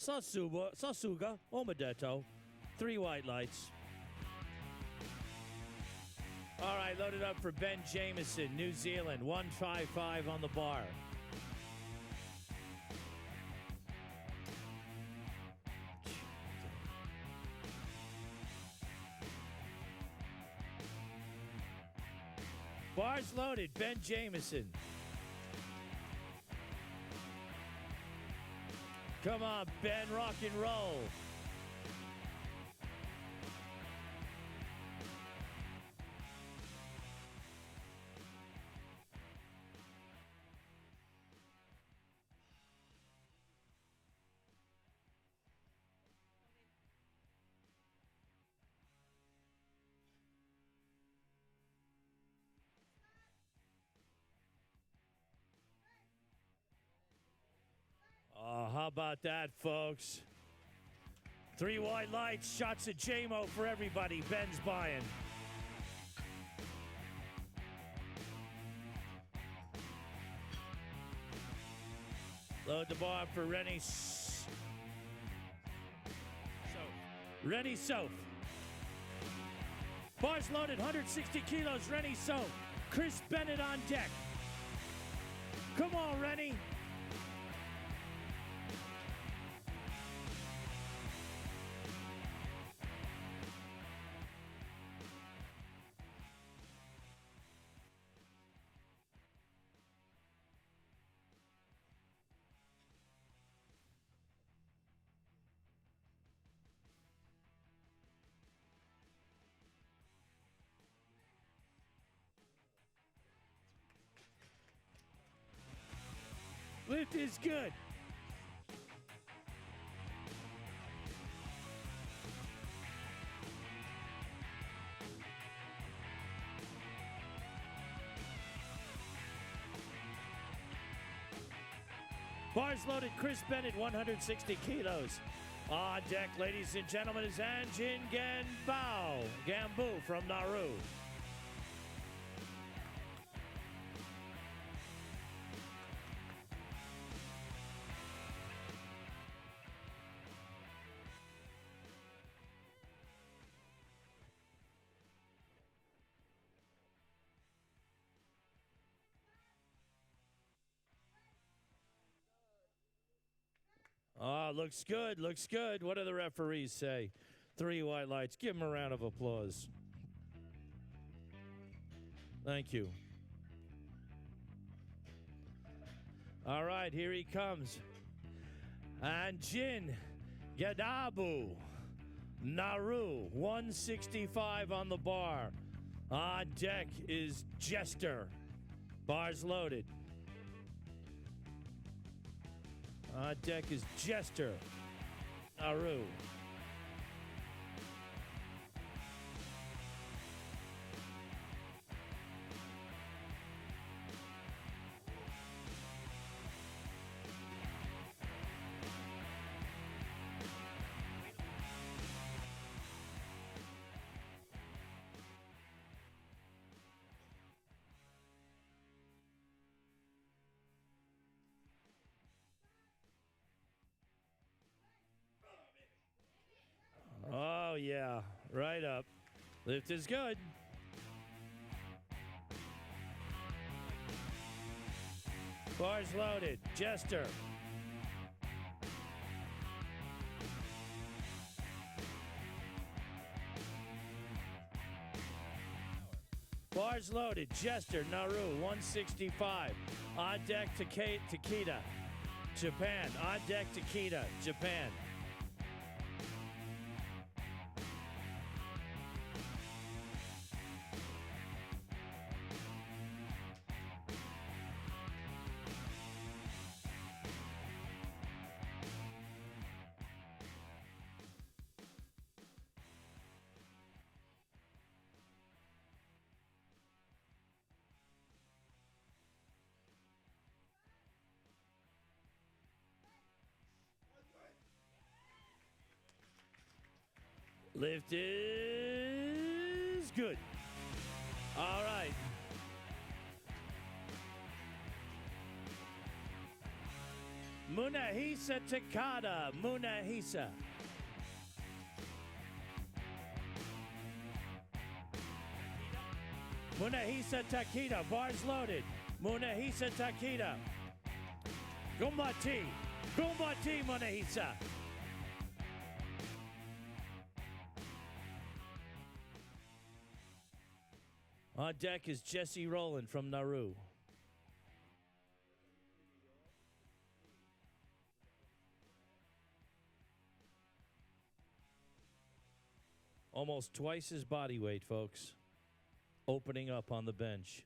Sasuga, Omadeto. 3 white lights. All right, loaded up for Ben Jameson, New Zealand. 155 on the bar. Bars loaded, Ben Jameson. Come on, Ben, rock and roll. How about that, folks? 3 white lights, shots of JMO for everybody. Ben's buying. Load the bar for Rennie Soph. Bars loaded, 160 kilos, Rennie Soph. Chris Bennett on deck. Come on, Rennie. Lift is good. Bars loaded, Chris Bennett, 160 kilos. On deck, ladies and gentlemen, is Anjin Gambu from Nauru. Oh, looks good, looks good. What do the referees say? 3 white lights. Give them a round of applause. Thank you. All right, here he comes. Anjin Gadabu, Nauru, 165 on the bar. On deck is Jester. Bars loaded. On deck is Jester, Nauru. Oh, yeah. Right up. Lift is good. Bars loaded. Jester. Bars loaded. Jester, Nauru, 165. On deck, Takeda, Japan. On deck, Takeda, Japan. Lift is good. All right. Munahisa Takada. Munahisa. Munahisa Takeda. Bars loaded. Munahisa Takeda. Gumbati. Gumbati Munahisa. On deck is Jesse Rowland from Nauru. Almost twice his body weight, folks. Opening up on the bench.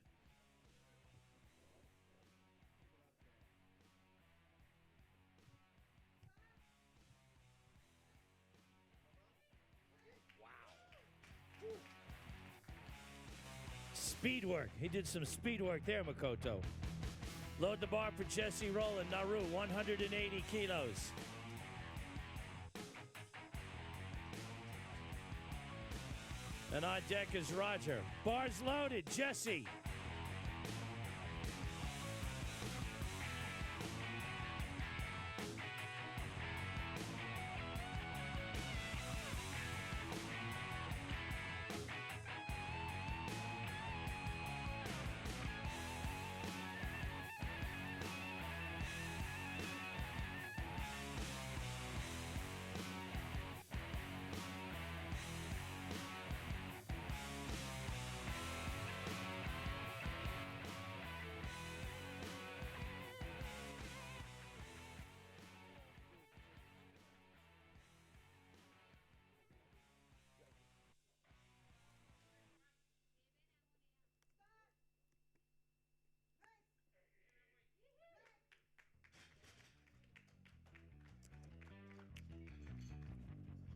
Wow. Speed work. He did some speed work there, Makoto. Load the bar for Jesse Rowland, Nauru, 180 kilos. And on deck is Roger. Bars loaded, Jesse.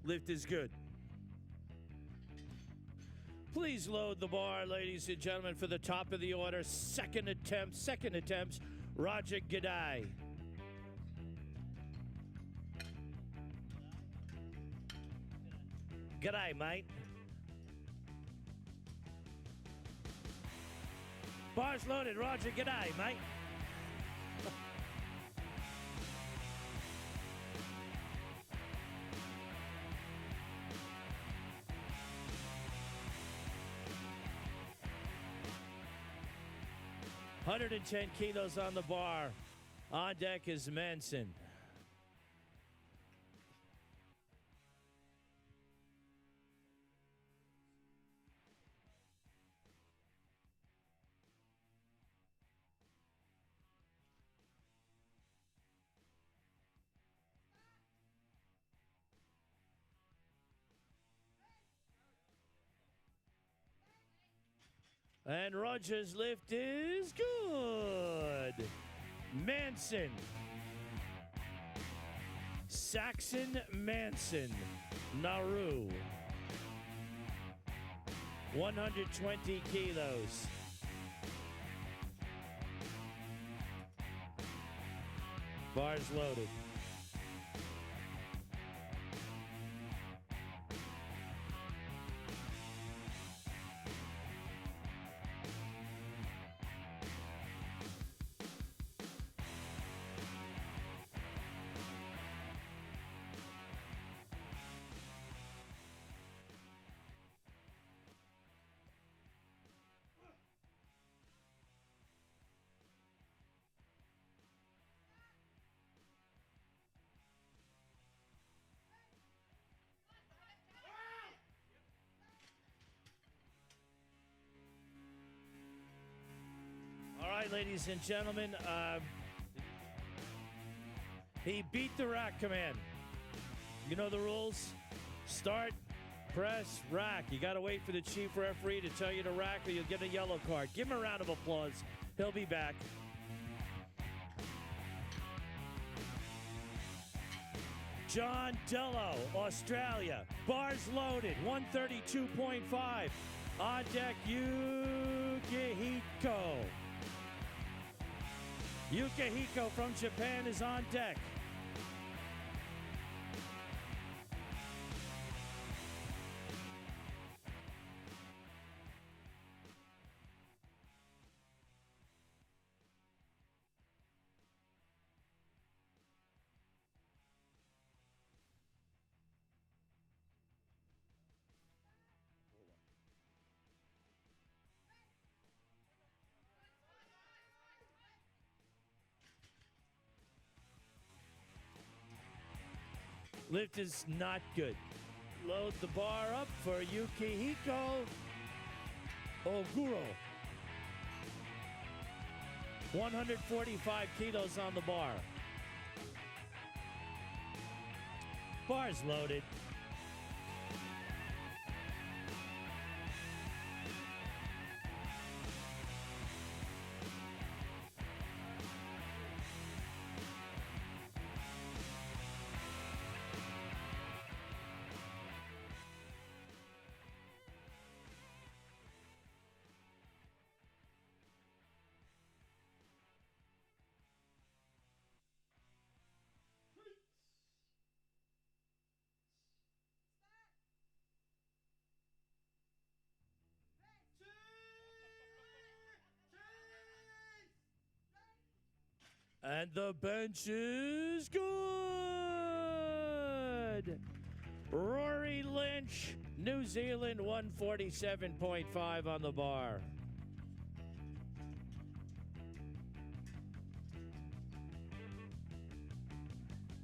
Lift is good. Please load the bar, ladies and gentlemen, for the top of the order. Second attempts, Roger Gadai. G'day, mate. Bars loaded, Roger, g'day, mate. $110 kilos on the bar. On deck is Manson. And Roger's lift is good. Manson. Saxon Manson, Nauru. 120 kilos. Bars loaded. All right, ladies and gentlemen, he beat the rack command. You know the rules. Start, press, rack. You got to wait for the chief referee to tell you to rack or you'll get a yellow card. Give him a round of applause. He'll be back. John Dello, Australia. Bars loaded, 132.5. On deck, Yukihiko. Yukihiko from Japan is on deck. Lift is not good. Load the bar up for Yukihiko Oguro. 145 kilos on the bar. Bar's loaded. And the bench is good. Rory Lynch, New Zealand, 147.5 on the bar.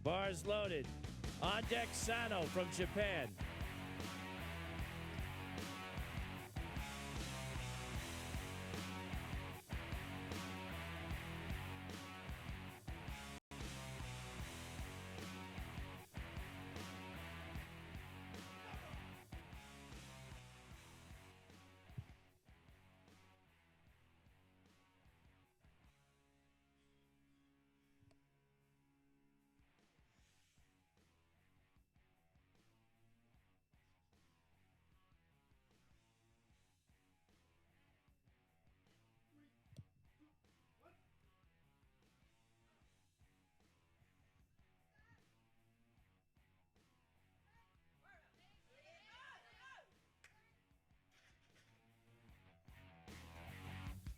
Bars loaded. On deck, Sano from Japan.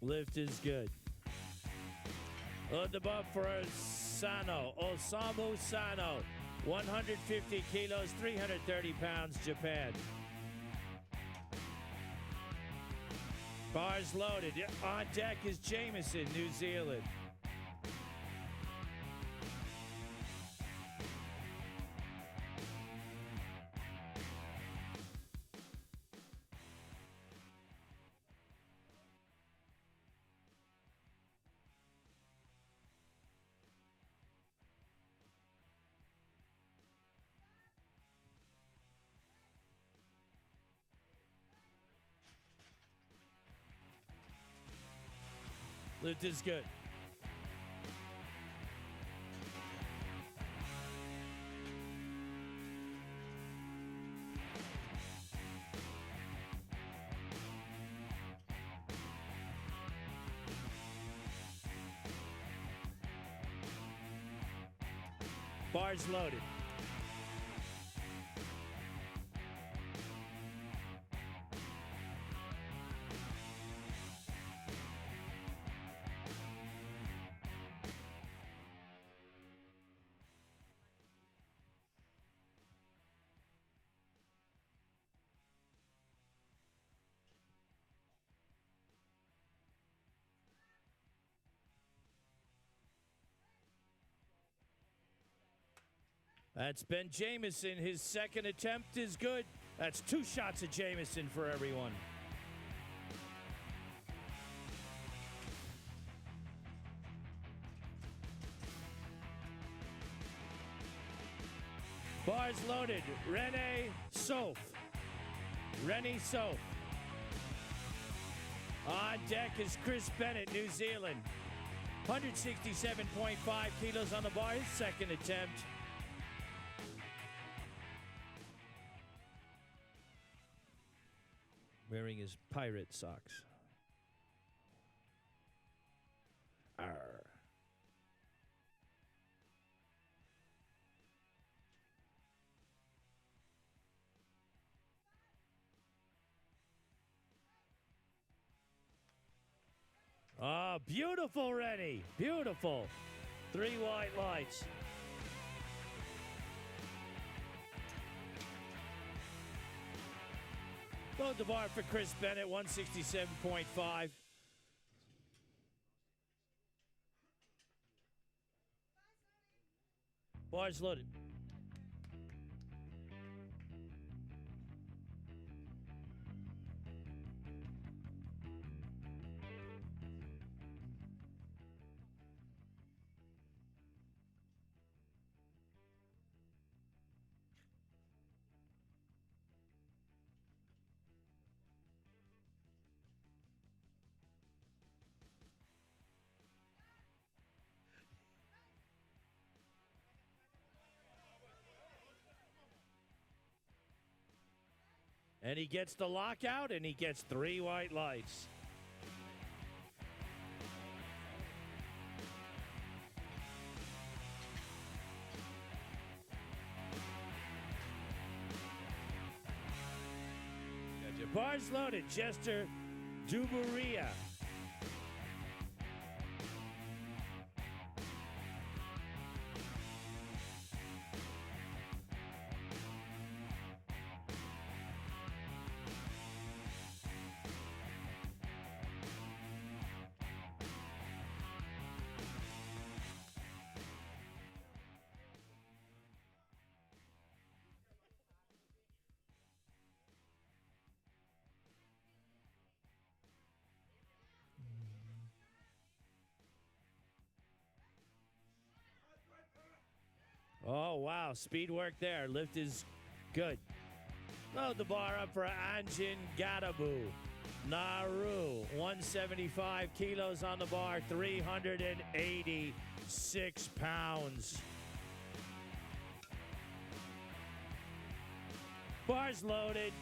Lift is good. On the bar for Sano, Osamu Sano, 150 kilos, 330 pounds, Japan. Bars loaded. On deck is Jameson, New Zealand. Lift is good. Bars loaded. That's Ben Jameson. His second attempt is good. That's 2 shots of Jameson for everyone. Bars loaded. Rene Soph. On deck is Chris Bennett, New Zealand. 167.5 kilos on the bar. His second attempt. Wearing his pirate socks. Arr. Ah, beautiful, Rennie. Beautiful. 3 white lights. Load the bar for Chris Bennett, 167.5. Bars loaded. And he gets the lockout, and he gets 3 white lights. Bars loaded, Chester Duburia. Oh, wow. Speed work there. Lift is good. Load the bar up for Anjin Gadabu. Nauru, 175 kilos on the bar, 386 pounds. Bars loaded.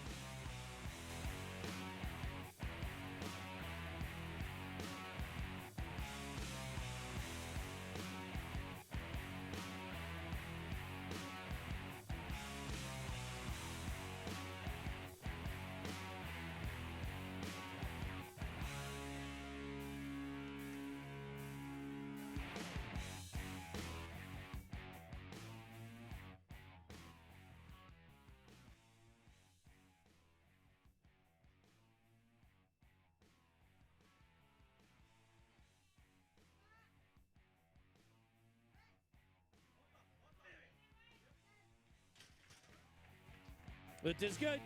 Lift is good.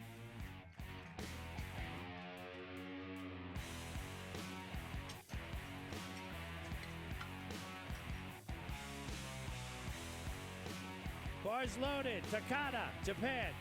Bars loaded. Takada, Japan.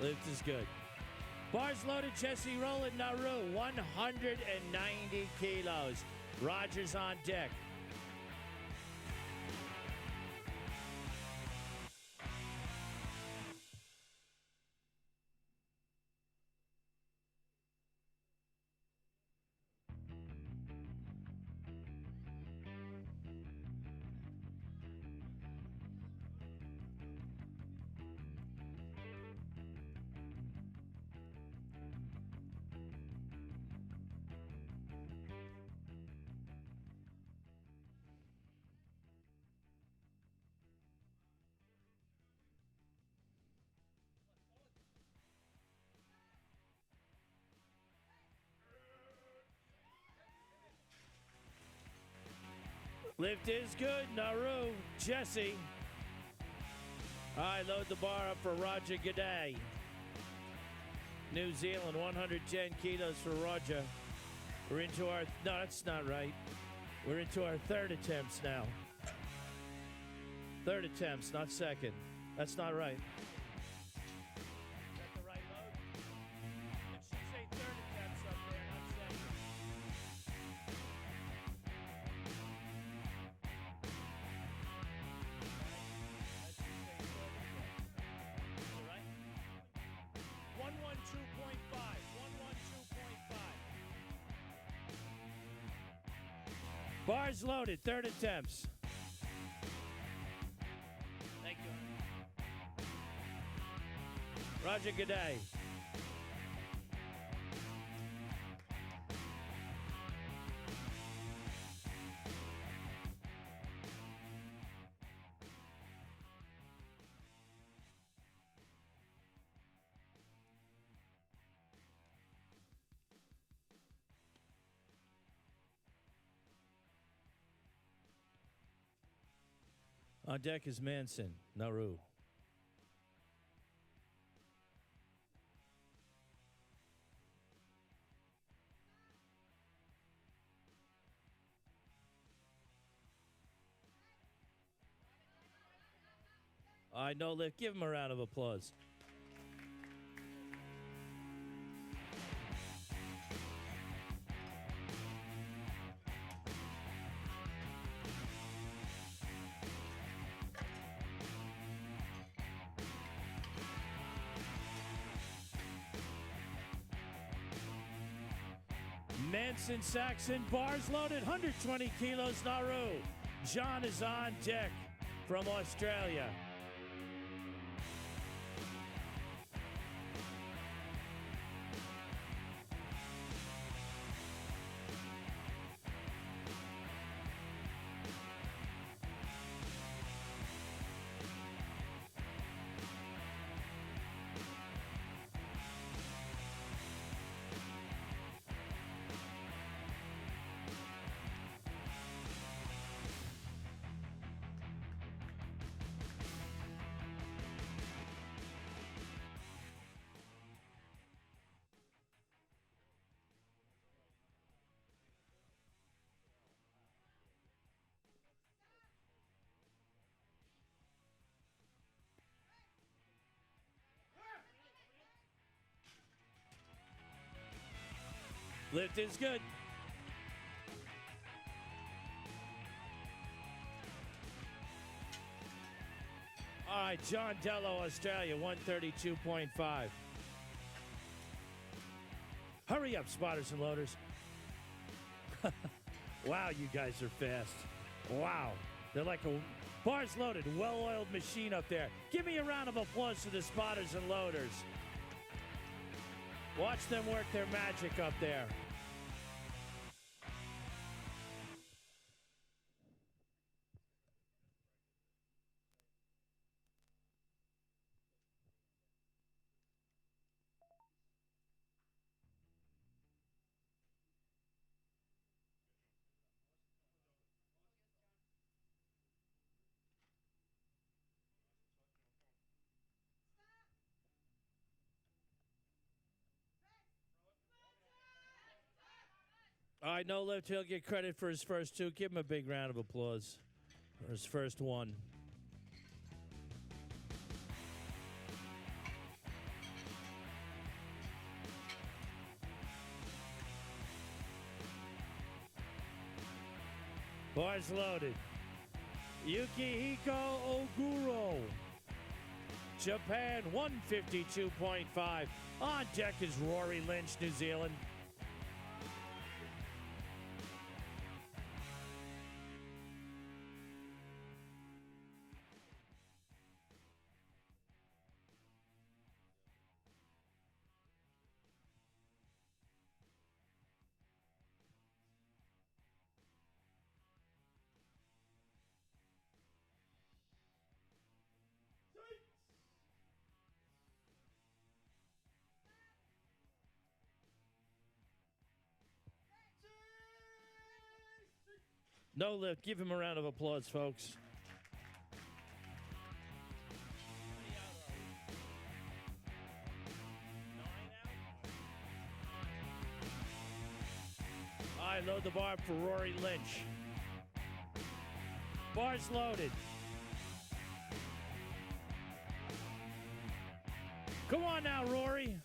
Lift is good. Bars loaded, Jesse Roland Nauru, 190 kilos. Rogers on deck. Lift is good, Nauru, Jesse. All right, load the bar up for Roger G'day. New Zealand, 110 kilos for Roger. We're into our, no, that's not right. We're into our third attempts now. Third attempts, not second. That's not right. Is that the right load? It should say third attempts up there, not second. That should say third attempt. Is it right? 112.5. 112.5. Bars loaded, third attempts. Thank you. Roger, good day. On deck is Manson, Nauru. All right, no lift. Give him a round of applause. Manson Saxon, bars loaded, 120 kilos, Nauru. John is on deck from Australia. Lift is good. All right, John Dello, Australia, 132.5. Hurry up, spotters and loaders. Wow, you guys are fast. Wow. They're like a bars loaded, well-oiled machine up there. Give me a round of applause to the spotters and loaders. Watch them work their magic up there. All right, no lift. He'll get credit for his first two. Give him a big round of applause for his first one. Bars loaded. Yukihiko Oguro. Japan, 152.5. On deck is Rory Lynch, New Zealand. No lift. Give him a round of applause, folks. All right, load the bar for Rory Lynch. Bars loaded. Come on now, Rory.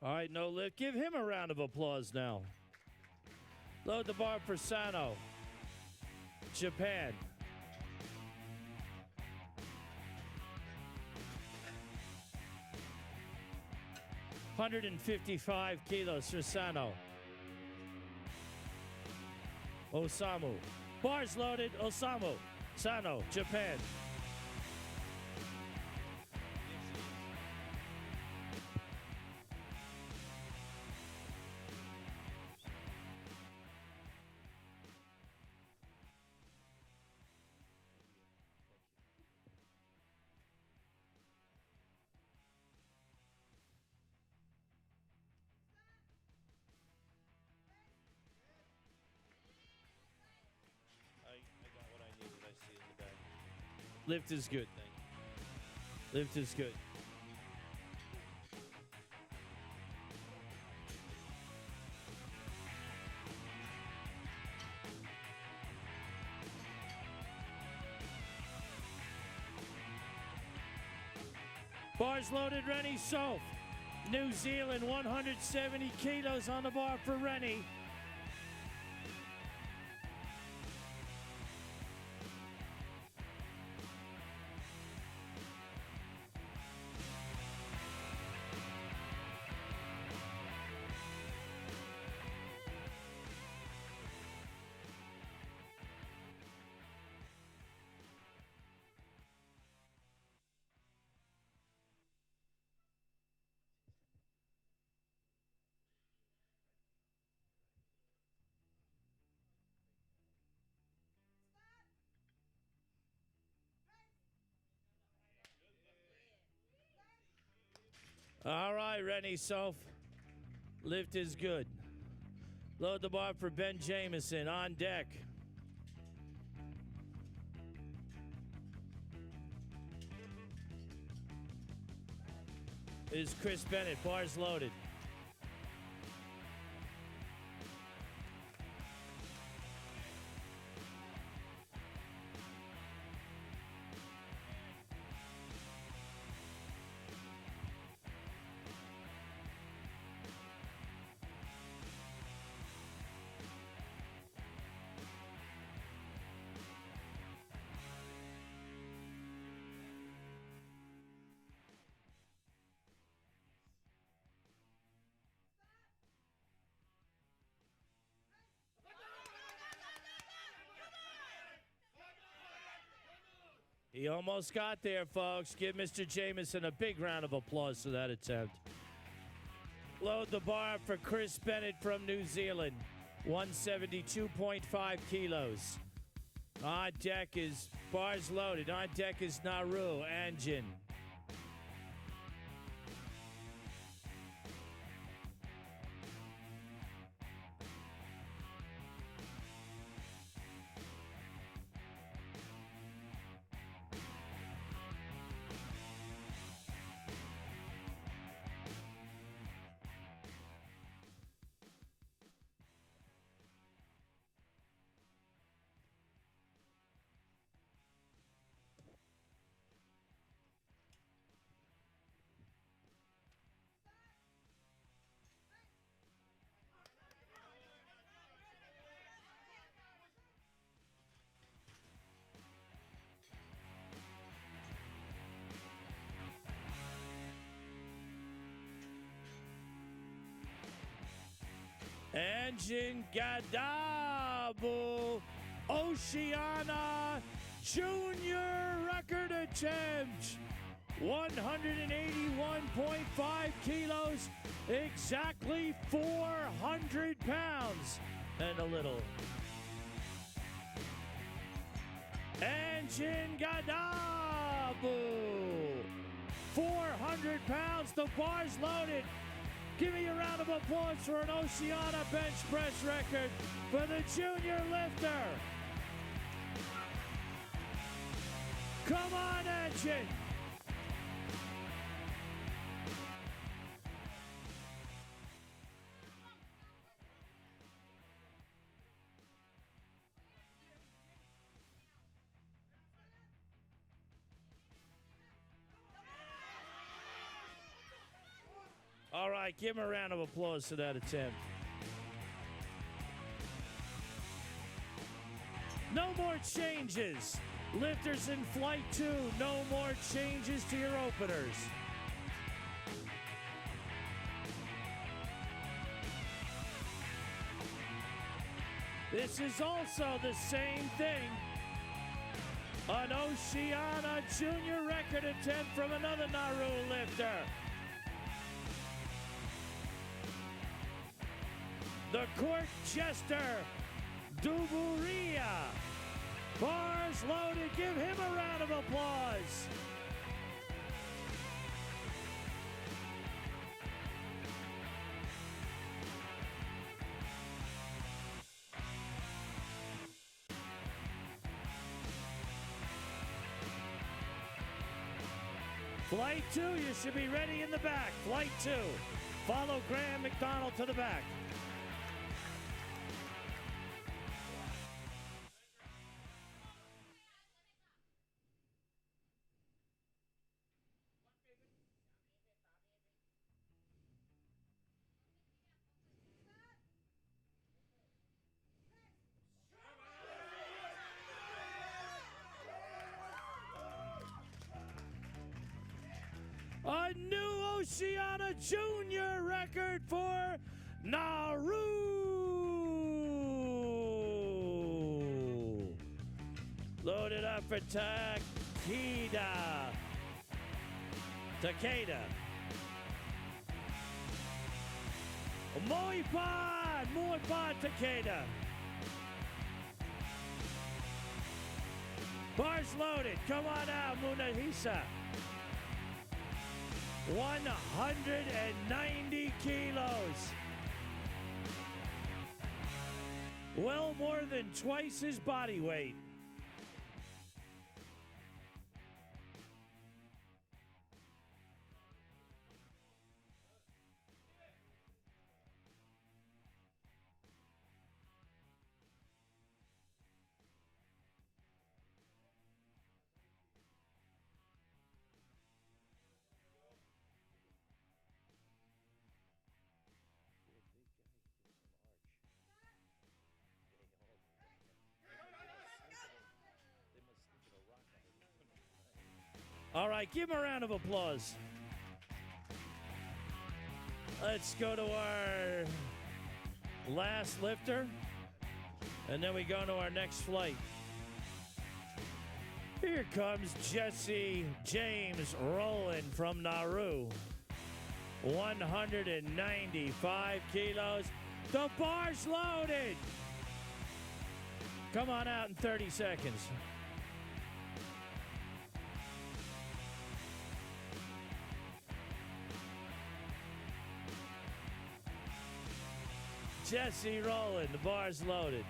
All right, no lift. Give him a round of applause now. Load the bar for Sano. Japan. $155 kilos for Sano. Osamu. Bars loaded, Osamu. Sano, Japan. I got what I needed. I see in the back. Lift is good. Thank you. Lift is good. Bars loaded, Rennie Soph. New Zealand, 170 kilos on the bar for Rennie. All right, Rennie Soph. Lift is good. Load the bar for Ben Jamison on deck. Is Chris Bennett. Bars loaded. He almost got there, folks. Give Mr. Jamison a big round of applause for that attempt. Load the bar for Chris Bennett from New Zealand. 172.5 kilos. On deck is bars loaded. On deck is Nauru Anjin. Anjin Gadabu, Oceania Junior record attempt. 181.5 kilos, exactly 400 pounds and a little. Anjin Gadabu, 400 pounds, the bar's loaded. Give me a round of applause for an Oceania bench press record for the junior lifter. Come on, Anjin. All right, give him a round of applause for that attempt. No more changes. Lifters in flight 2, no more changes to your openers. This is also the same thing. An Oceania junior record attempt from another Nauru lifter. The court jester, Duburia. Bars loaded. Give him a round of applause. Flight 2, you should be ready in the back. Flight 2. Follow Graham McDonald to the back. A new Oceania junior record for Nauru. Loaded up for Takeda. Muy pan, Takeda. Bars loaded. Come on out, Munahisa. 190 kilos. Well more than twice his body weight. All right, give him a round of applause. Let's go to our last lifter, and then we go to our next flight. Here comes Jesse James Rowland from Nauru. 195 kilos. The bar's loaded. Come on out in 30 seconds. Jesse Rowland, the bar's loaded.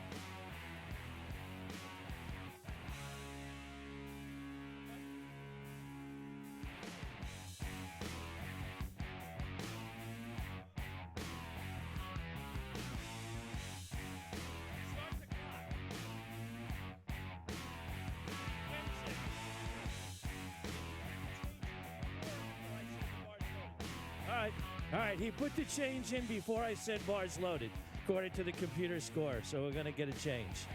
All right, he put the change in before I said bars loaded, according to the computer score, so we're going to get a change.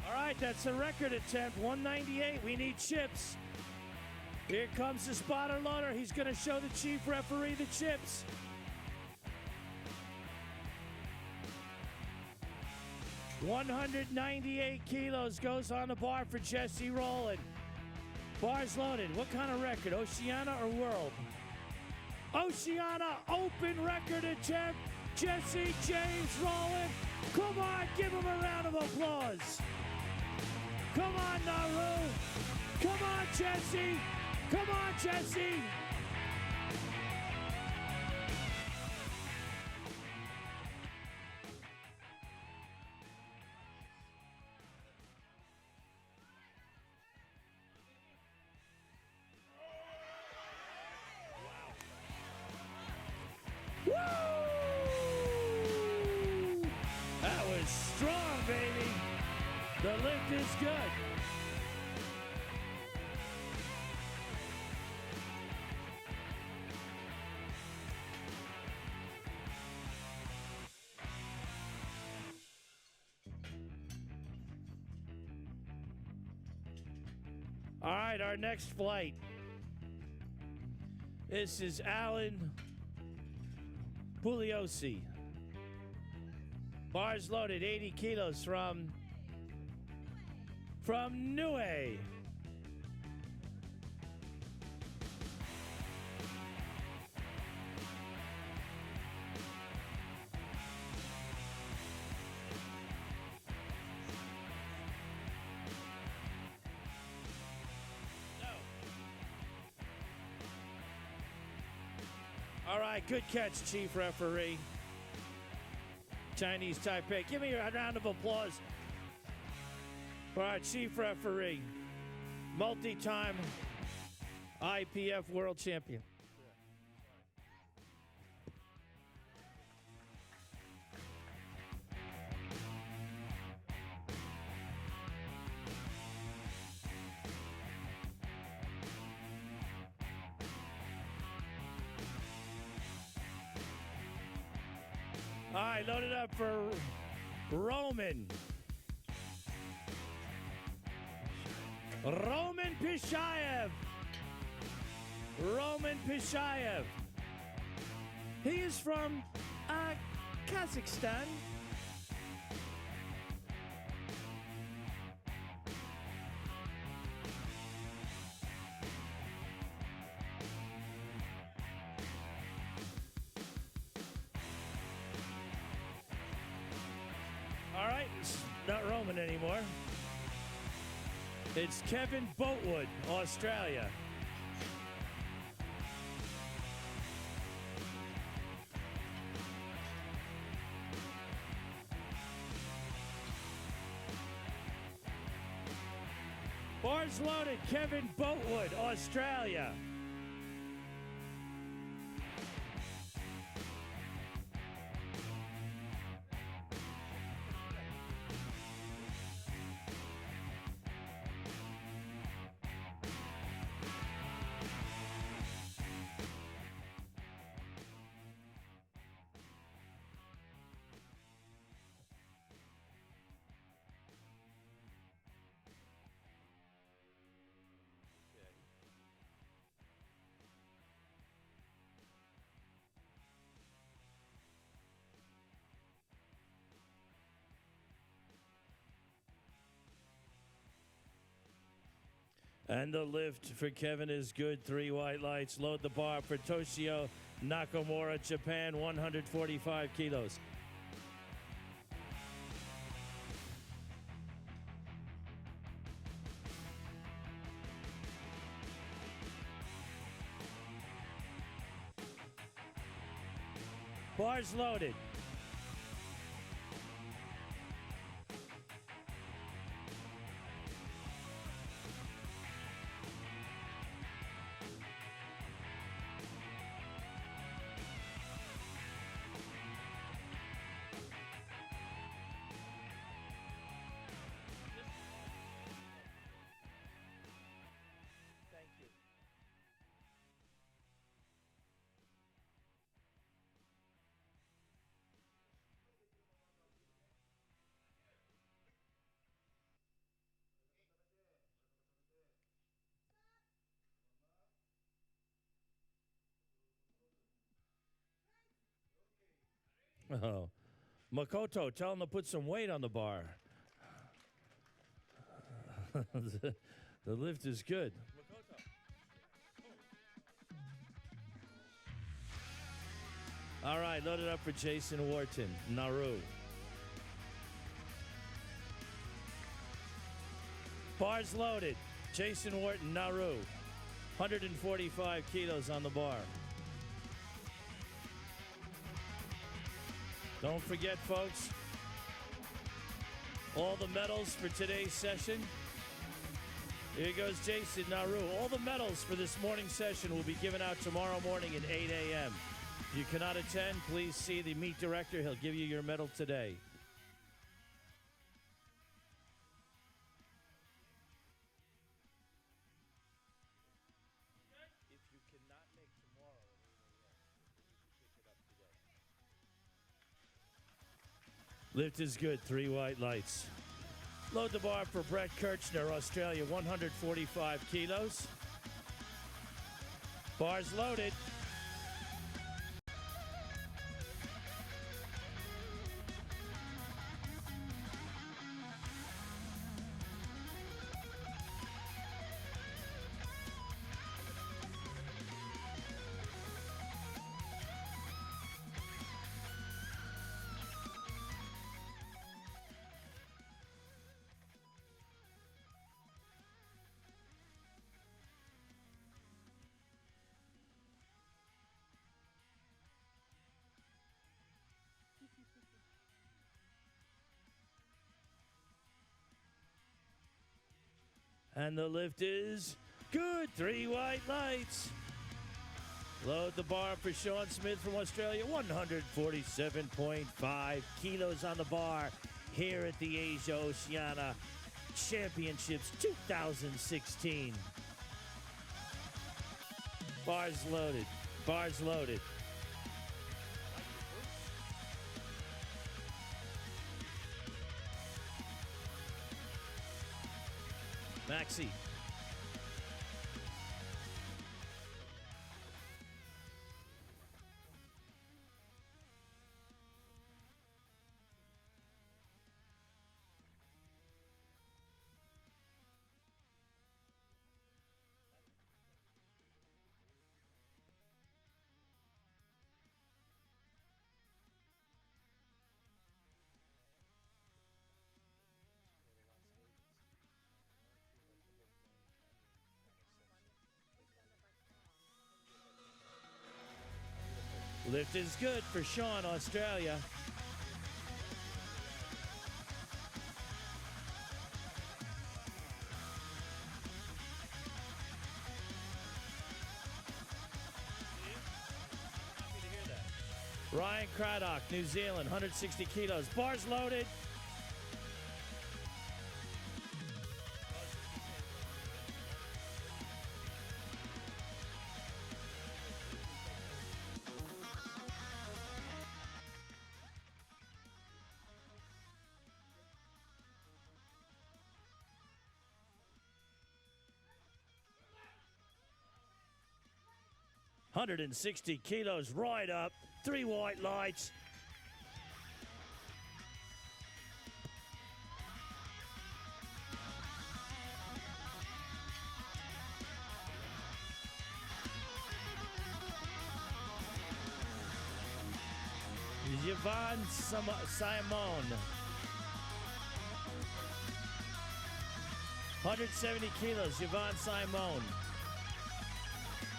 All right, that's a record attempt, 198. We need chips. Here comes the spotter loader. He's going to show the chief referee the chips. $198 kilos goes on the bar for Jesse Rowland. Bars loaded. What kind of record? Oceania or world? Oceania open record attempt. Jesse James Rowland. Come on, give him a round of applause. Come on, Nauru. Come on, Jesse. Come on, Jesse. Woo! That was strong, baby. The lift is good. All right, our next flight. This is Alan Pugliosi. Bars loaded, 80 kilos from Niue. All right, good catch, Chief Referee. Chinese Taipei. Give me a round of applause for our Chief Referee, multi-time IPF World Champion. All right, load it up for Roman. Roman Pishayev. Roman Pishayev. He is from Kazakhstan. All right, it's not Roman anymore. It's Kevin Boatwood, Australia. Bars loaded, Kevin Boatwood, Australia. And the lift for Kevin is good. 3 white lights. Load the bar for Toshio Nakamura, Japan, 145 kilos. Bars loaded. Oh, Makoto, tell him to put some weight on the bar. The lift is good. All right, load it up for Jason Wharton, Nauru. Bars loaded. Jason Wharton, Nauru. 145 kilos on the bar. Don't forget, folks, all the medals for today's session. Here goes Jason Nauru. All the medals for this morning's session will be given out tomorrow morning at 8 a.m. If you cannot attend, please see the meet director. He'll give you your medal today. If you cannot make tomorrow, pick it up today. Lift is good. 3 white lights. Load the bar for Brett Kirchner, Australia, 145 kilos. Bars loaded. And the lift is good. 3 white lights. Load the bar for Sean Smith from Australia. 147.5 kilos on the bar here at the Asia Oceania Championships 2016. Bars loaded. Bars loaded. Maxi. Lift is good for Sean, Australia. Ryan Craddock, New Zealand, 160 kilos. Bars loaded. $160 kilos right up. 3 white lights. Yvonne Simone. 170 kilos, Yvonne Simone.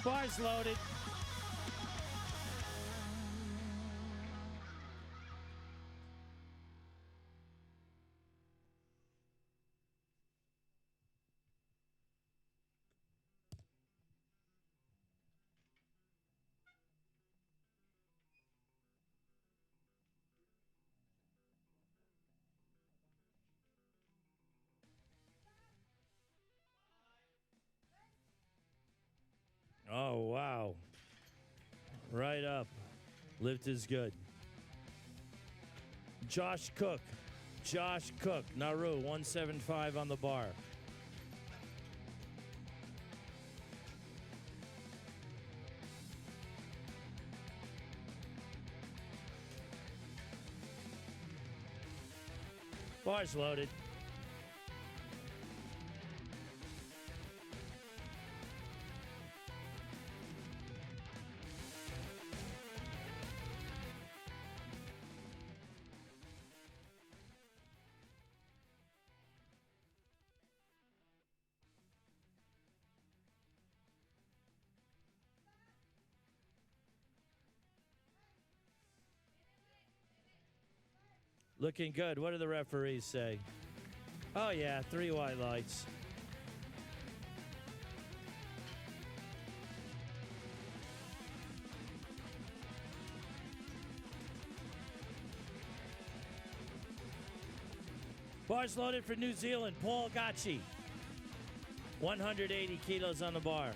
Bars loaded. Oh, wow. Right up. Lift is good. Josh Cook. Josh Cook, Nauru, 175 on the bar. Bars loaded. Looking good. What do the referees say? Oh, yeah, 3 white lights. Bars loaded for New Zealand. Paul Gacci. 180 kilos on the bar.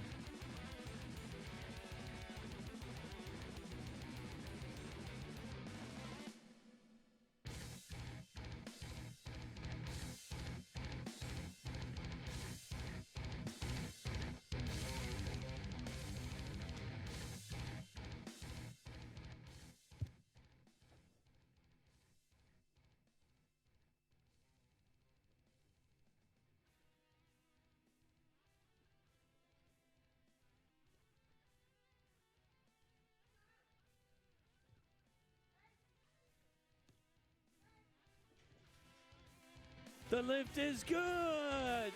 The lift is good.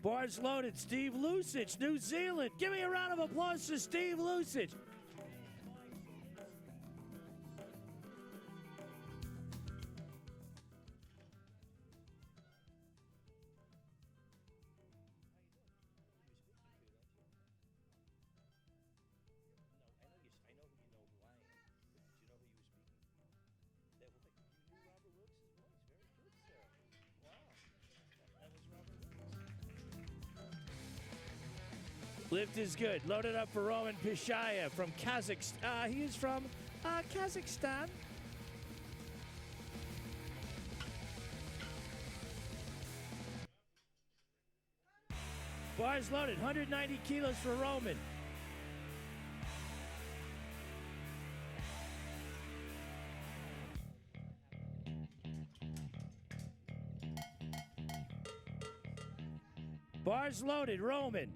Bars loaded. Steve Lusich, New Zealand. Give me a round of applause for Steve Lusich. Lift is good. Loaded up for Roman Pishaya from Kazakhstan. He is from Kazakhstan. Bars loaded. 190 kilos for Roman. Bars loaded. Roman.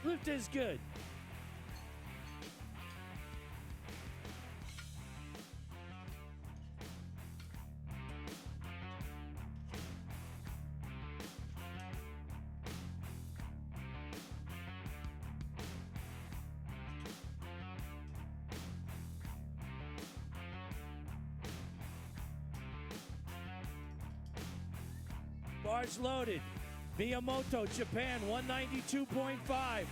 Lift is good. Bars loaded. Miyamoto, Japan, 192.5.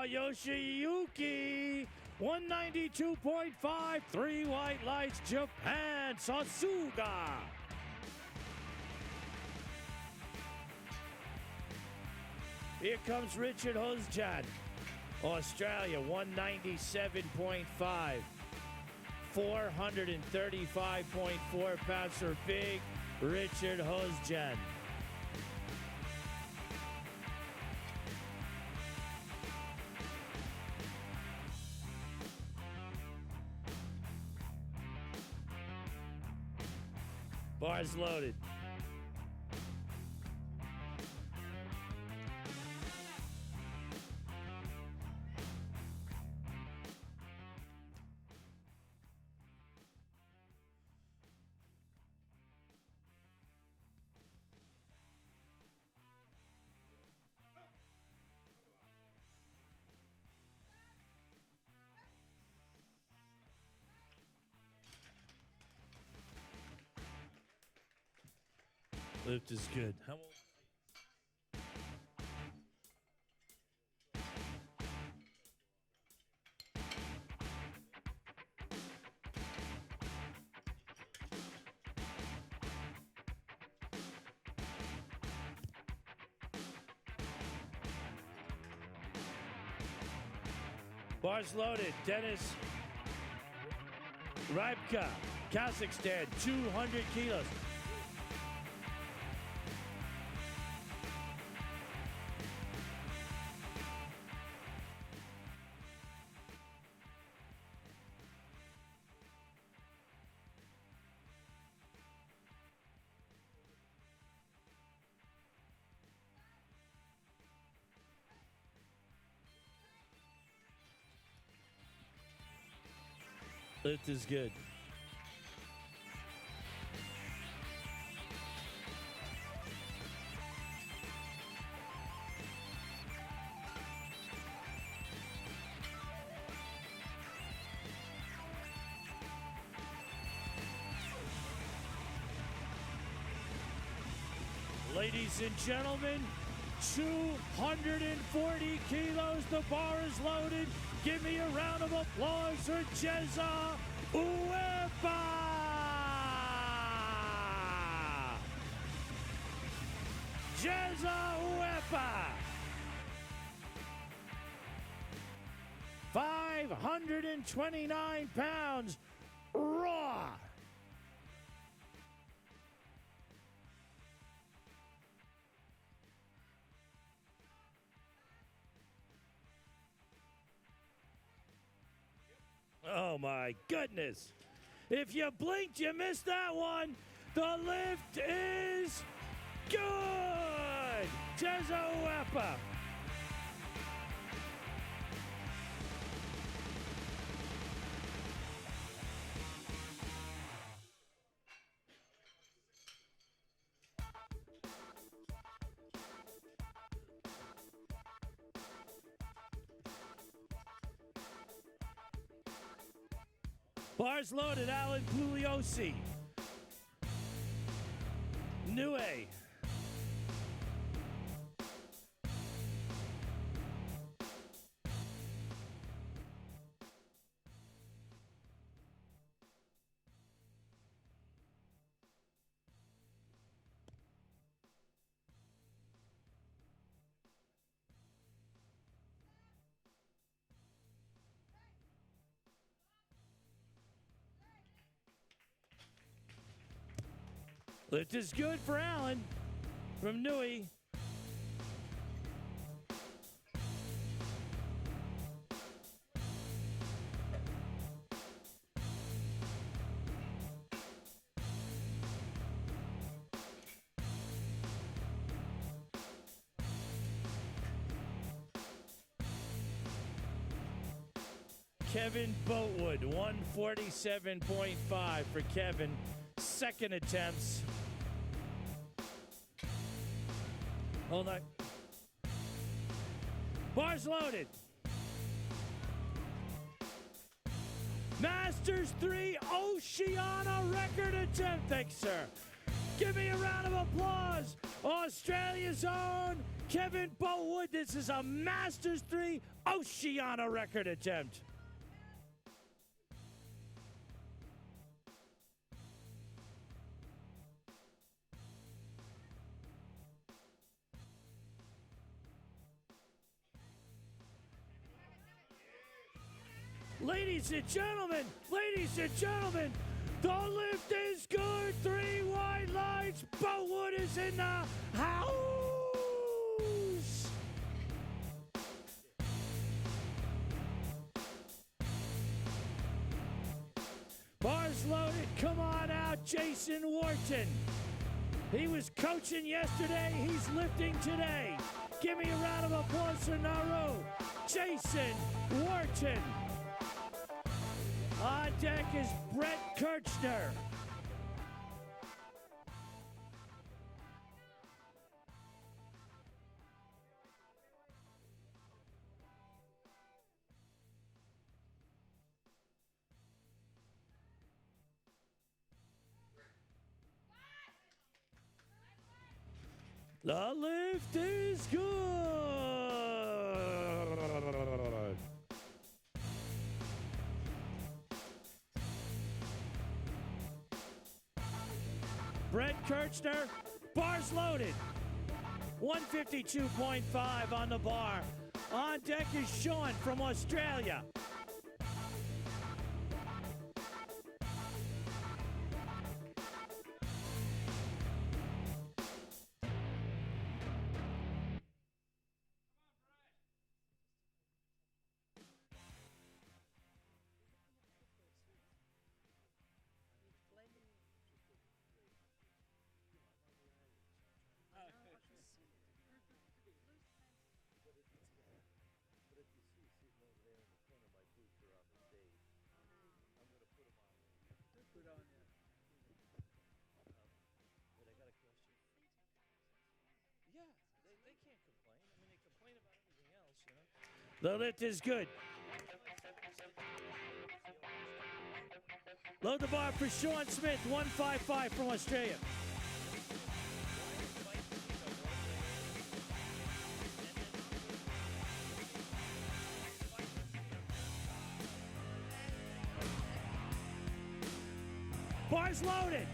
Yoshiyuki, 192.5, 3 white lights, Japan, Sasuga. Here comes Richard Hozjan, Australia, 197.5, 435.4 pounds for big Richard Hozjan. Bars loaded. Lift is good. How old? Bars loaded. Dennis Rybka, Kazakhstan, 200 kilos. Lift is good. Ladies and gentlemen, 240 kilos. The bar is loaded. Give me a round of applause for Jeza Uefa. Jeza Uefa. 529 pounds raw. Oh my goodness. If you blinked, you missed that one. The lift is good. Jeza Uefa. Bars loaded, Alan Pugliosi. Nue. Lift is good for Allen from Nui. Kevin Boatwood, 147.5 for Kevin. Second attempts. Hold on. Bars loaded. Masters 3 Oceania record attempt. Thanks, sir. Give me a round of applause. Australia's own Kevin Boatwood. This is a Masters 3 Oceania record attempt. Ladies and gentlemen, the lift is good. 3 wide lines. Boatwood is in the house. Bars loaded. Come on out, Jason Wharton. He was coaching yesterday. He's lifting today. Give me a round of applause for Nauru. Jason Wharton. On deck is Brett Kirchner. The lift is good. Brett Kirchner, bars loaded. 152.5 on the bar. On deck is Sean from Australia. The lift is good. Load the bar for Sean Smith, 155 from Australia. Bars loaded.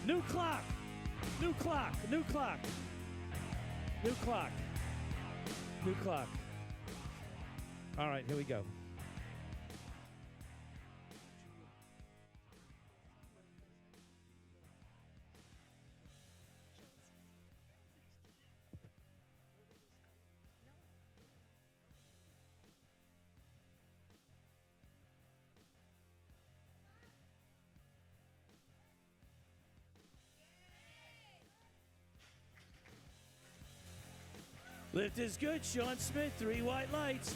New clock. New clock. New clock. New clock. New clock. All right, here we go. Lift is good. Sean Smith, 3 white lights.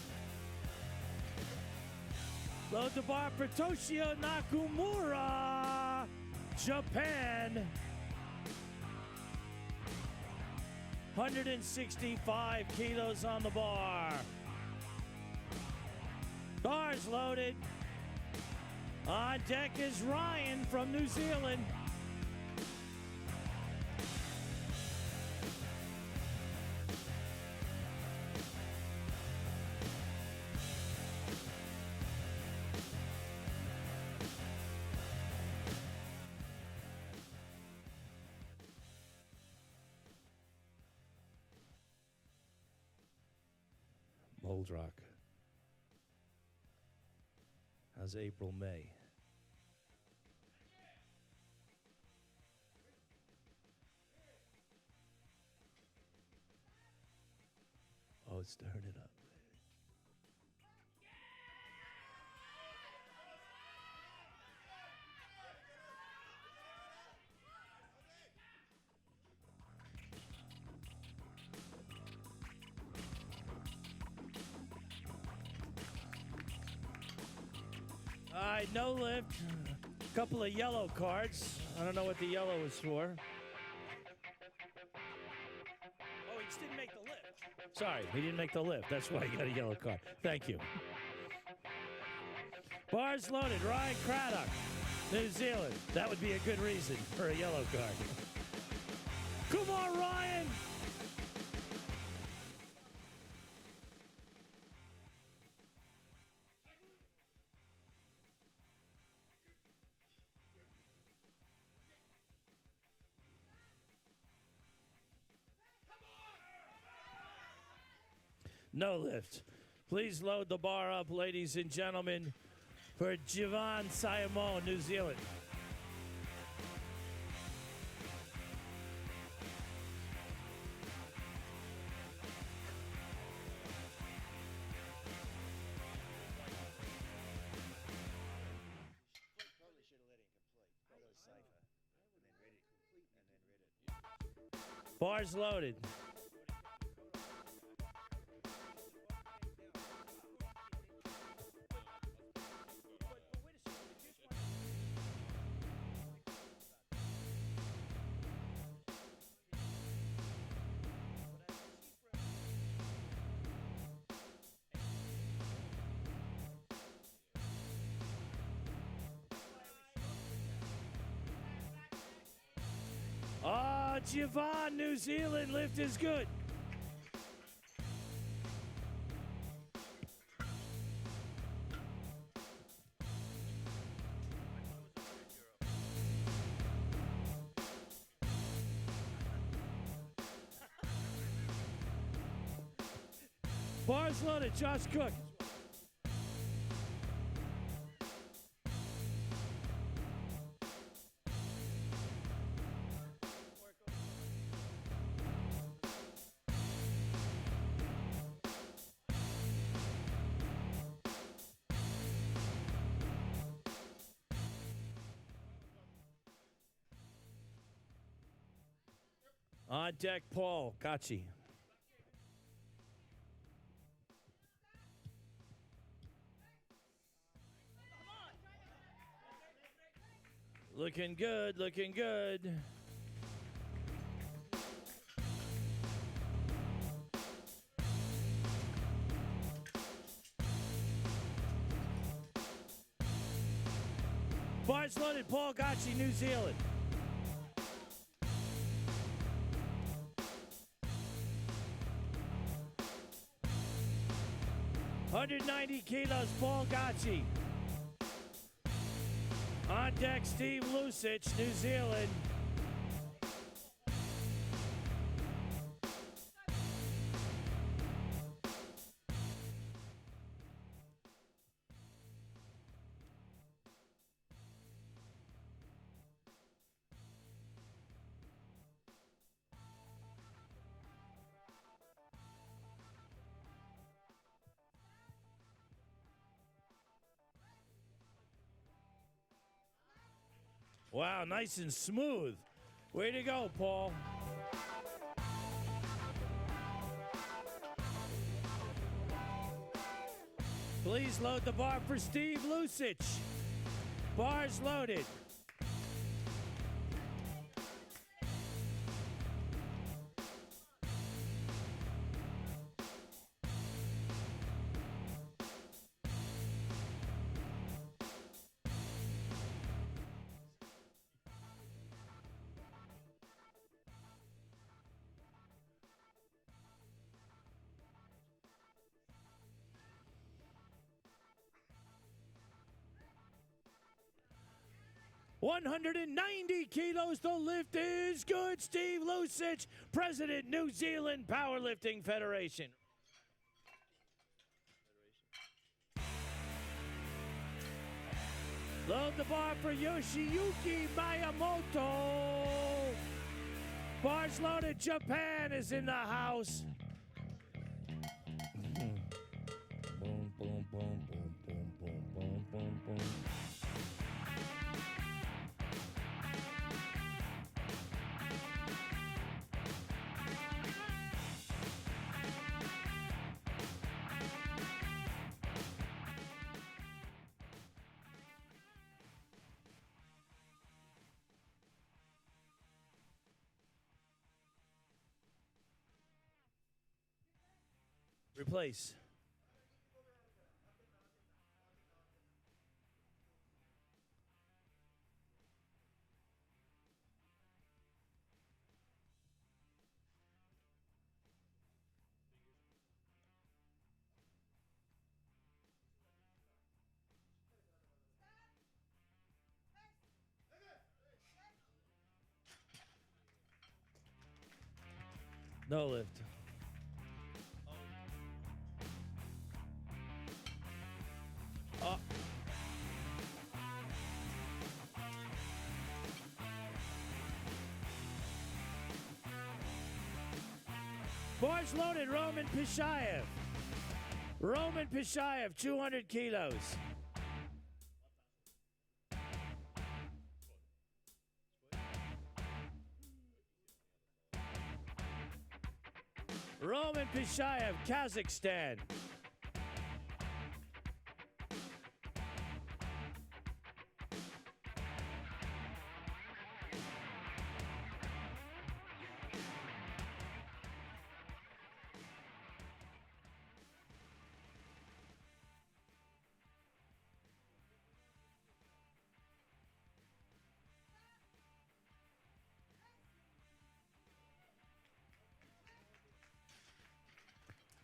Load the bar for Toshio Nakamura, Japan. 165 kilos on the bar. Bars loaded. On deck is Ryan from New Zealand. Old Rock. How's April, May? Oh, it's stirring it up. All right, no lift. A couple of yellow cards. I don't know what the yellow was for. Oh, he just didn't make the lift. Sorry, he didn't make the lift. That's why he got a yellow card. Thank you. Bars loaded. Ryan Craddock, New Zealand. That would be a good reason for a yellow card. Come on, Ryan. No lift. Please load the bar up, ladies and gentlemen, for Jivan Sayamo, New Zealand. Bars loaded. Jivan, New Zealand, lift is good. Bars loaded, Josh Cook. On deck, Paul Gacci. Looking good, looking good. Bars loaded, Paul Gacci, New Zealand. ...190 kilos, Paul Gacci. On deck, Steve Lucich, New Zealand. Wow, nice and smooth. Way to go, Paul. Please load the bar for Steve Lucich. Bars loaded. $190 kilos. The lift is good. Steve Lucich, President, New Zealand Powerlifting Federation. Load the bar for Yoshiyuki Miyamoto. Bars loaded. Japan is in the house. Boom, boom, boom, boom, boom, boom, boom, boom, boom. Replace. No lift. Bars loaded, Roman Pishayev. Roman Pishayev, 200 kilos. Roman Pishayev, Kazakhstan.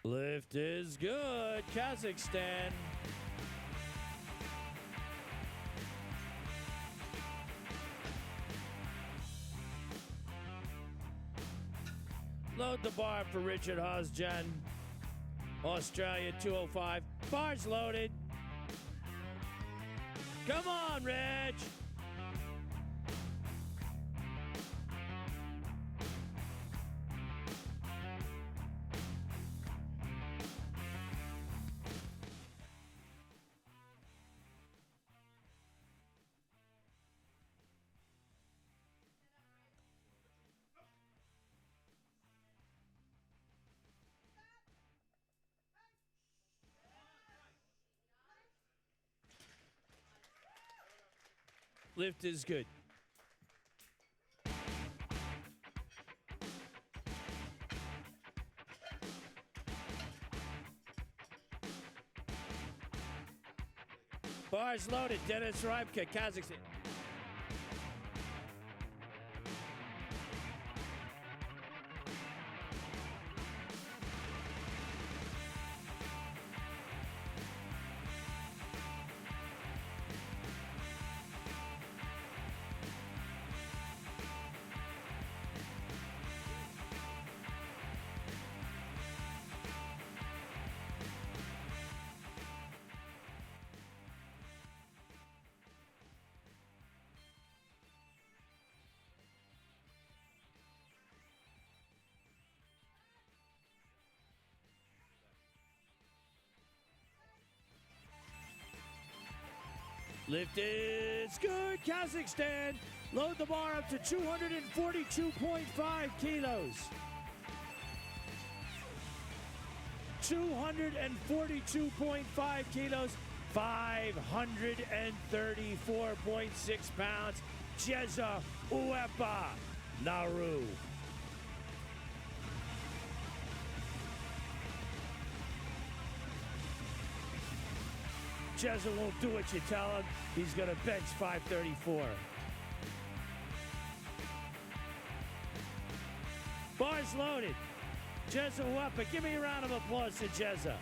Lift is good, Kazakhstan. Load the bar for Richard Hosjan, Australia 205. Bars loaded. Come on, Reg. Lift is good. Bars loaded, Dennis Rybka, Kazakhstan. Lift is good. Kazakhstan. Load the bar up to 242.5 kilos. 242.5 kilos. 534.6 pounds. Jeza Uepa Naru. Jeza won't do what you tell him. He's going to bench 534. Bars loaded. Jeza Uepa. Give me a round of applause to Jeza.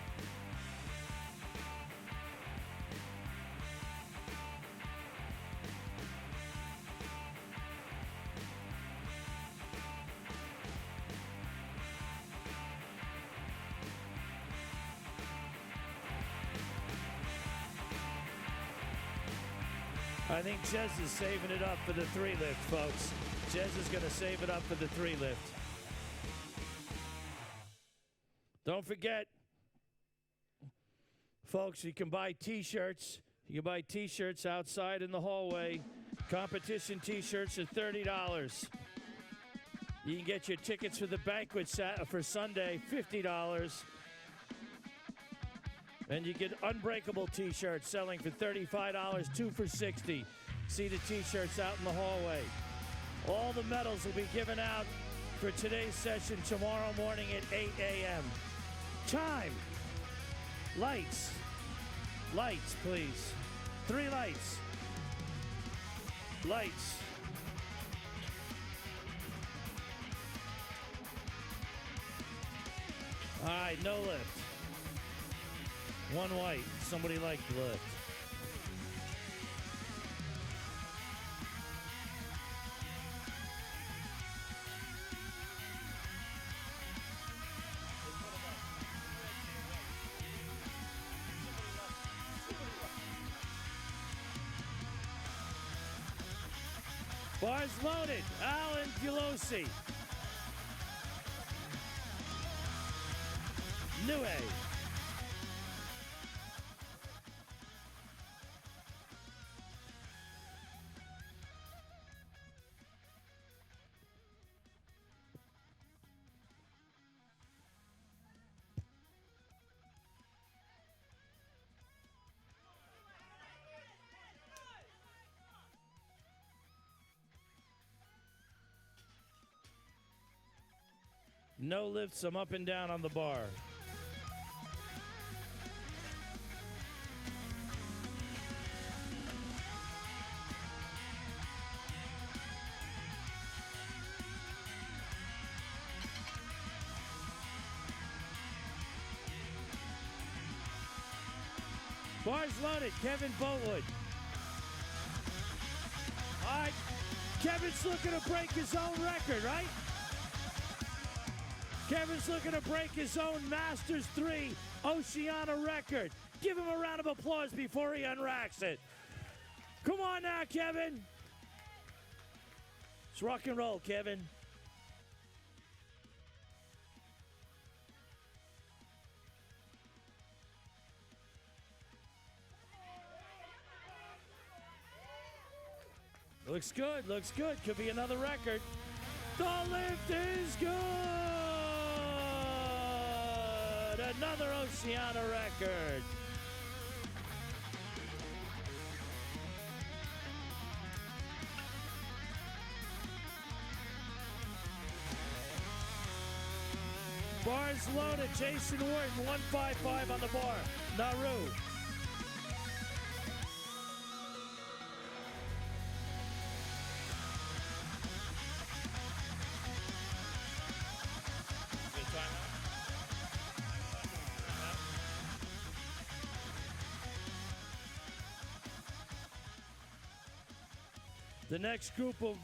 I think Jez is saving it up for the 3 lift, folks. Jez is going to save it up for the 3 lift. Don't forget, folks, you can buy T-shirts. You can buy T-shirts outside in the hallway. Competition T-shirts are $30. You can get your tickets for the banquet for Sunday, $50. And you get Unbreakable T-shirts selling for $35, 2 for $60. See the T-shirts out in the hallway. All the medals will be given out for today's session tomorrow morning at 8 a.m. Time. Lights. Lights, please. 3 lights. Lights. All right, no lift. 1 white. Somebody liked the lift. Bars loaded. Alan Pelosi. Nue. No lifts, I'm up and down on the bar. Bars loaded, Kevin Boatwood. All right, Kevin's looking to break his own record, right? Kevin's looking to break his own Masters 3 Oceania record. Give him a round of applause before he unracks it. Come on now, Kevin. It's rock and roll, Kevin. Looks good, looks good. Could be another record. The lift is good. Another Oceania record. Bars loaded. Jason Wharton, 155 on the bar. Naru. The next group of,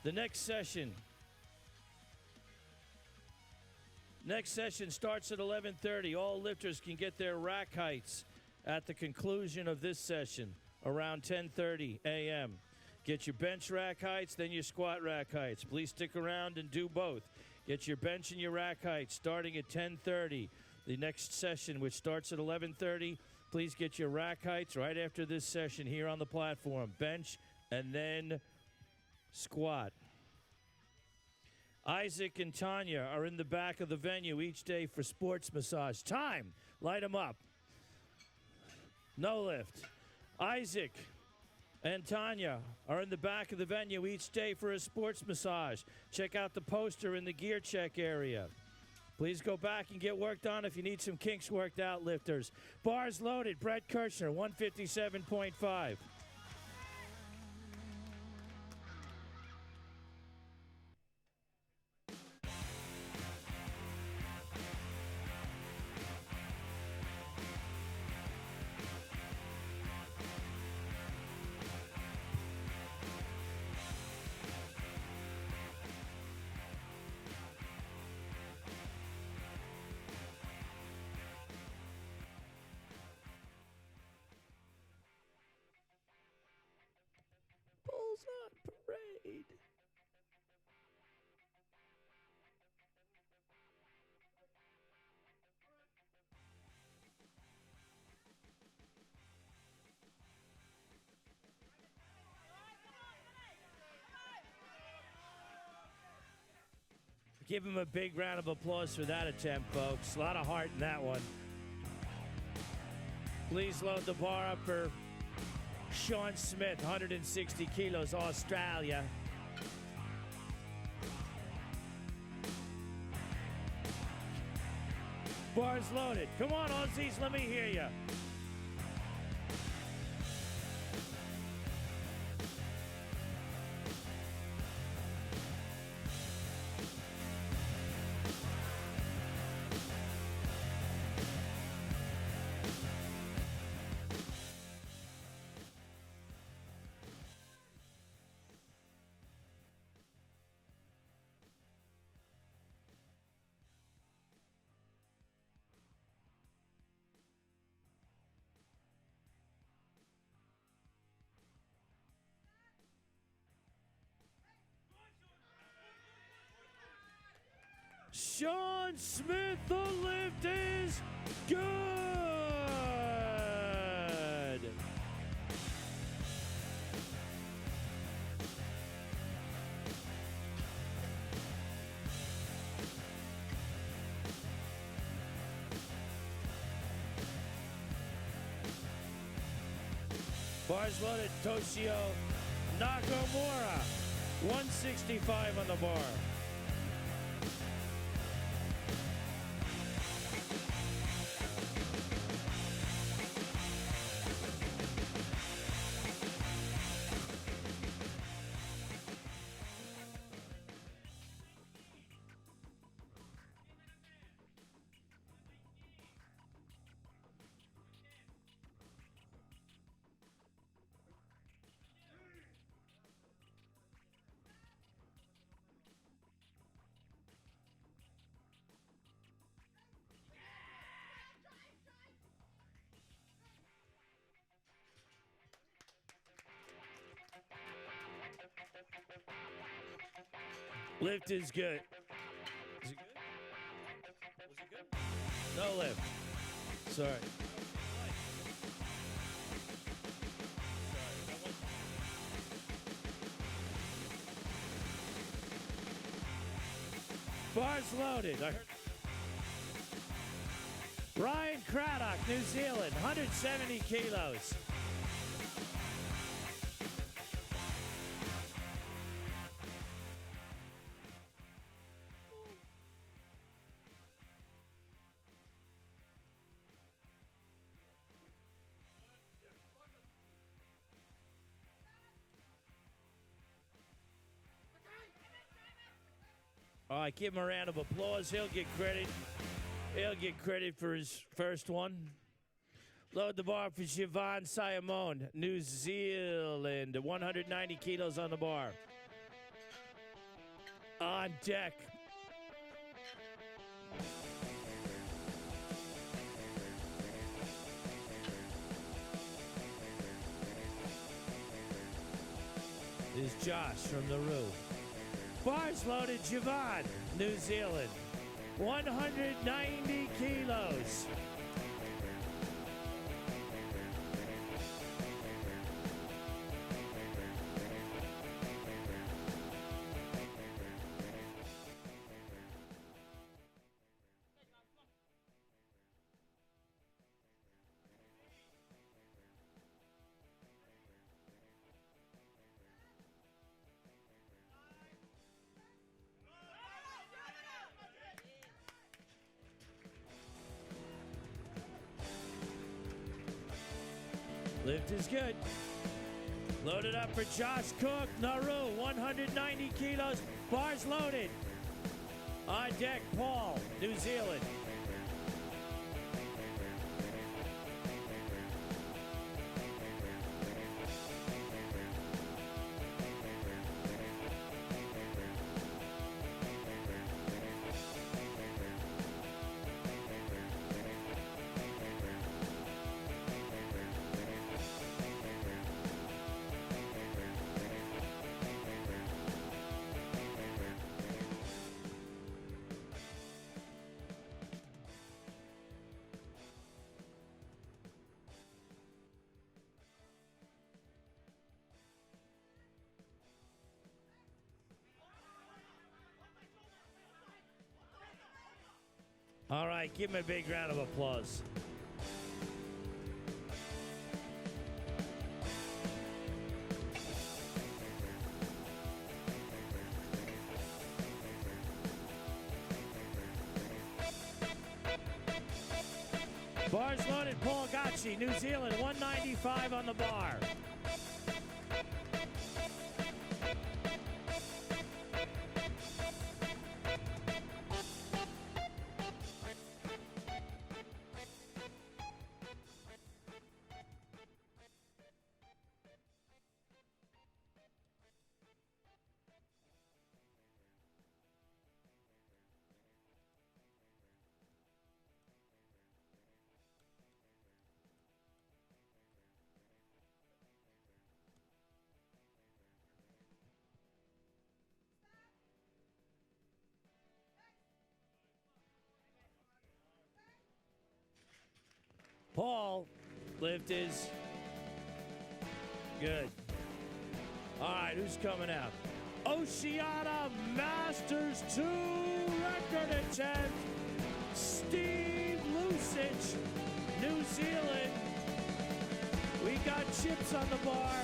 the next session. Next session starts at 11:30. All lifters can get their rack heights at the conclusion of this session around 10:30 a.m. Get your bench rack heights, then your squat rack heights. Please stick around and do both. Get your bench and your rack heights starting at 10:30. The next session, which starts at 11:30, Please get your rack heights right after this session here on the platform. Bench and then squat. Isaac and Tanya are in the back of the venue each day for sports massage. Time! Light them up. No lift. Isaac and Tanya are in the back of the venue each day for a sports massage. Check out the poster in the gear check area. Please go back and get worked on if you need some kinks worked out, lifters. Bars loaded. Brett Kirchner, 157.5. Bulls on parade. Give him a big round of applause for that attempt, folks. A lot of heart in that one. Please load the bar up for Sean Smith, 160 kilos, Australia. Bars loaded. Come on, Aussies, let me hear you. Sean Smith, the lift is good. Bars loaded, Toshio Nakamura, 165 on the bar. Lift is good. Is it good? Was it good? No lift. Sorry. Bars loaded. I heard. Ryan Craddock, New Zealand, 170 kilos. All right, give him a round of applause. He'll get credit. He'll get credit for his first one. Load the bar for Siobhan Simon, New Zealand. 190 kilos on the bar. On deck. Is Josh from the roof. Bars loaded, Javon, New Zealand, 190 kilos. Lift is good. Loaded up for Josh Cook. Nauru, 190 kilos. Bars loaded. On deck, Paul, New Zealand. All right, give him a big round of applause. Bars loaded, Paul Gacci, New Zealand, 195 on the bar. Paul, lift is good. All right, who's coming out? Oceania Masters 2 record attempt. Steve Lucich, New Zealand. We got chips on the bar.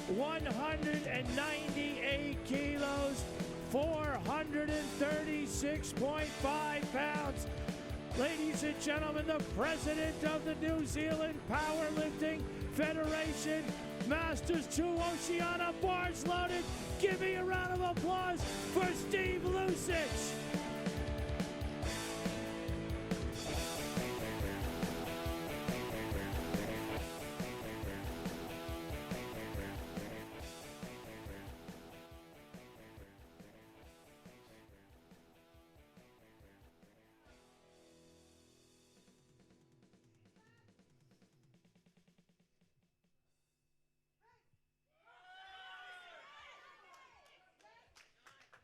198 kilos, 436.5 pounds. Ladies and gentlemen, the president of the New Zealand Powerlifting Federation, Masters 2 Oceania, bars loaded. Give me a round of applause for Steve Lucich.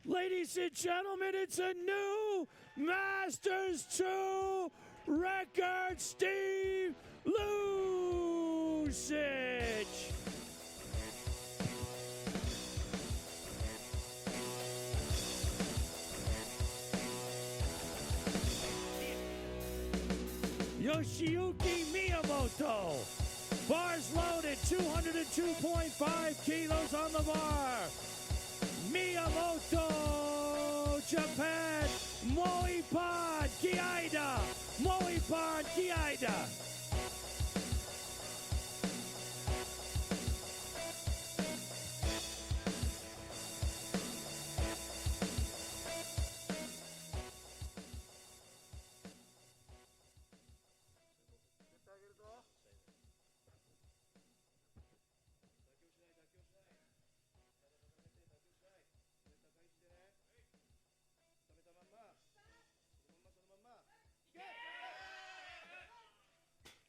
Ladies and gentlemen, it's a new Masters 2 record, Steve Lucich. Yoshiyuki Miyamoto, bars loaded, 202.5 kilos on the bar. Miyamoto, Japan, Moipan Kiaida, Moipan Kiaida.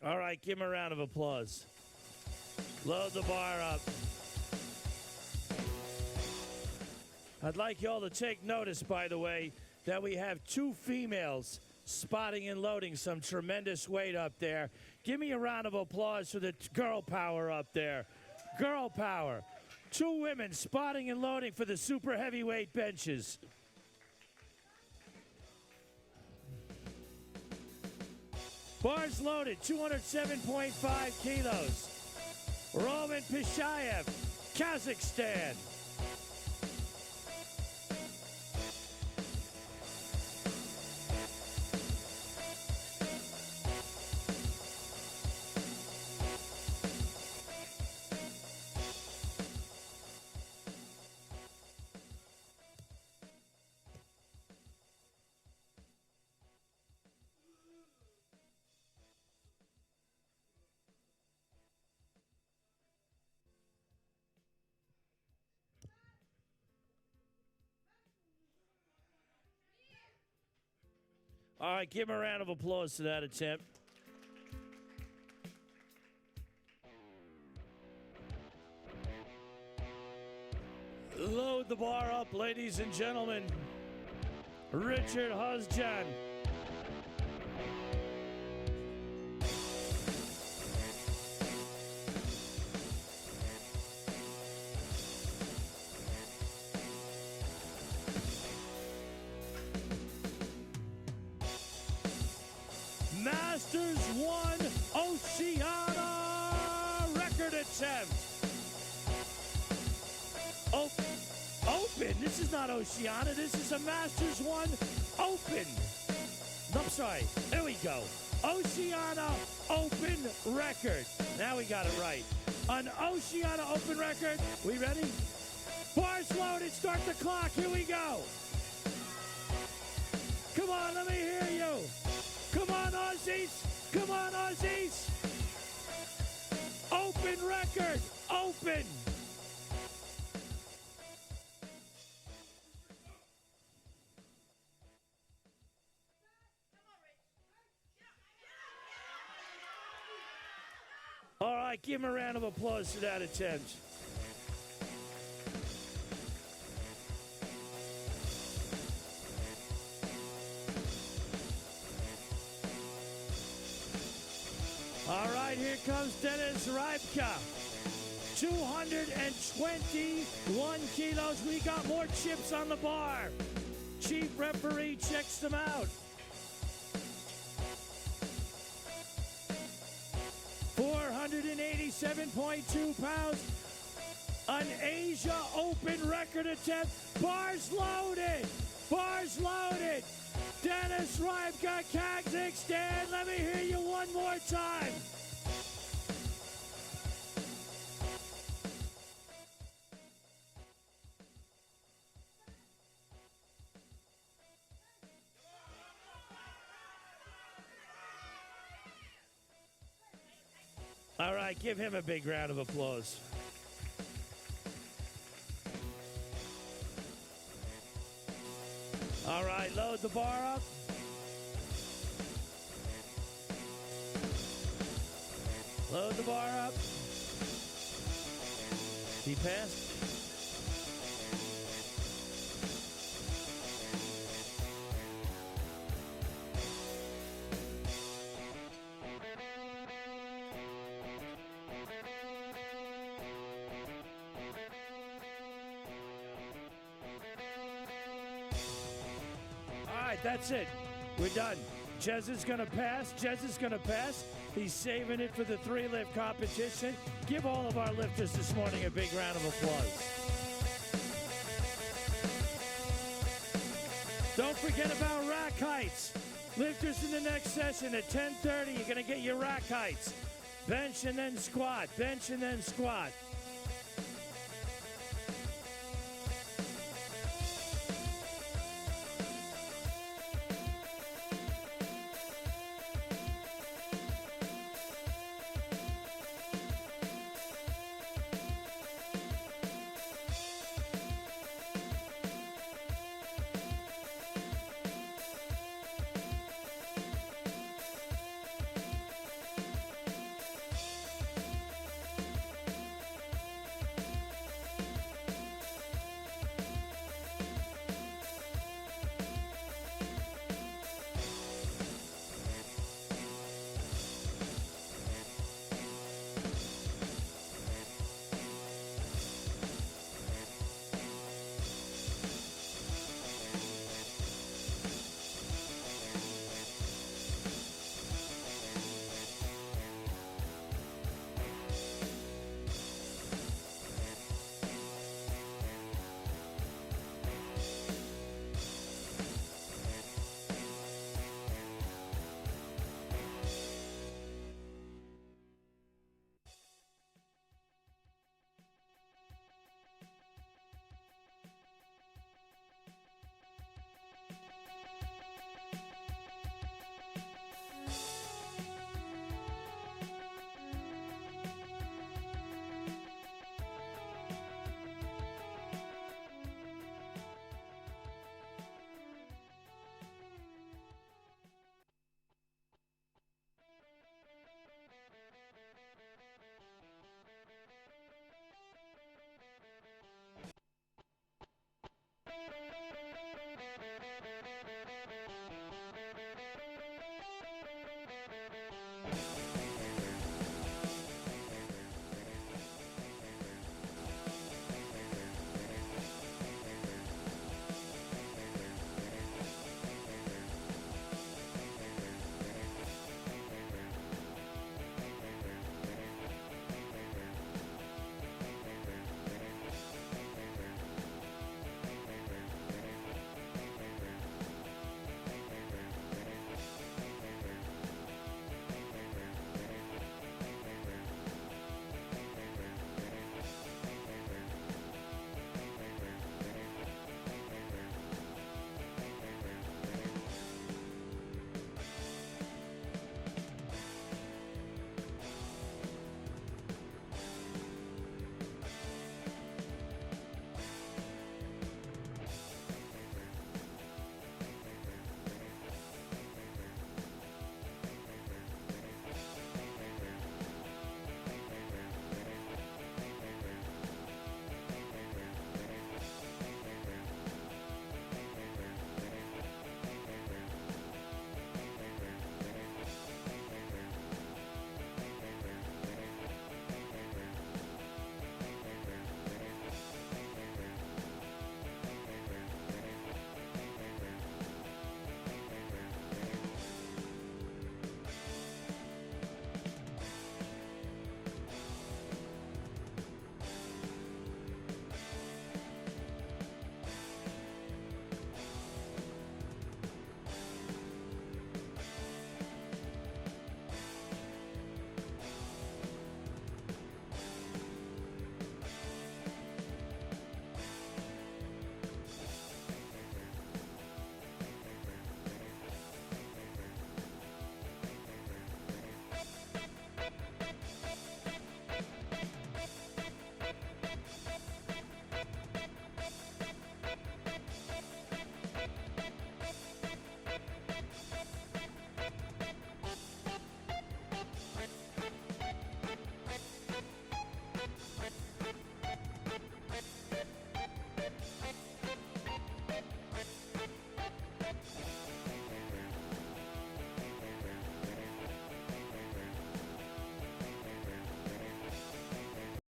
All right, give him a round of applause. Load the bar up. I'd like you all to take notice, by the way, that we have two females spotting and loading some tremendous weight up there. Give me a round of applause for the girl power up there. Girl power. Two women spotting and loading for the super heavyweight benches. Bars loaded, 207.5 kilos. Roman Pishayev, Kazakhstan. All right, give him a round of applause to that attempt. Load the bar up, ladies and gentlemen. Richard Husjan. Masters 1 Oceania record attempt. Open. This is not Oceania. This is a Masters 1 Open. I'm sorry. There we go. Oceania Open record. Now we got it right. An Oceania Open record. We ready? Bars loaded. Start the clock. Here we go. Come on, let me hear you. Come on, Aussies. Come on, Aussies. Open record. Open. All right, give him a round of applause for that attempt. All right, here comes Dennis Rybka. 221 kilos. We got more chips on the bar. Chief referee checks them out. 487.2 pounds. An Asia Open record attempt. Bars loaded. Bars loaded. Dennis Rybka, Kazakhstan. Let me hear you one more time. All right, give him a big round of applause. All right, load the bar up. Load the bar up. He passed. All right, that's it. We're done. Jez is going to pass. Jez is going to pass. He's saving it for the 3-lift competition. Give all of our lifters this morning a big round of applause. Don't forget about rack heights. Lifters in the next session at 10:30. You're going to get your rack heights. Bench and then squat. Bench and then squat.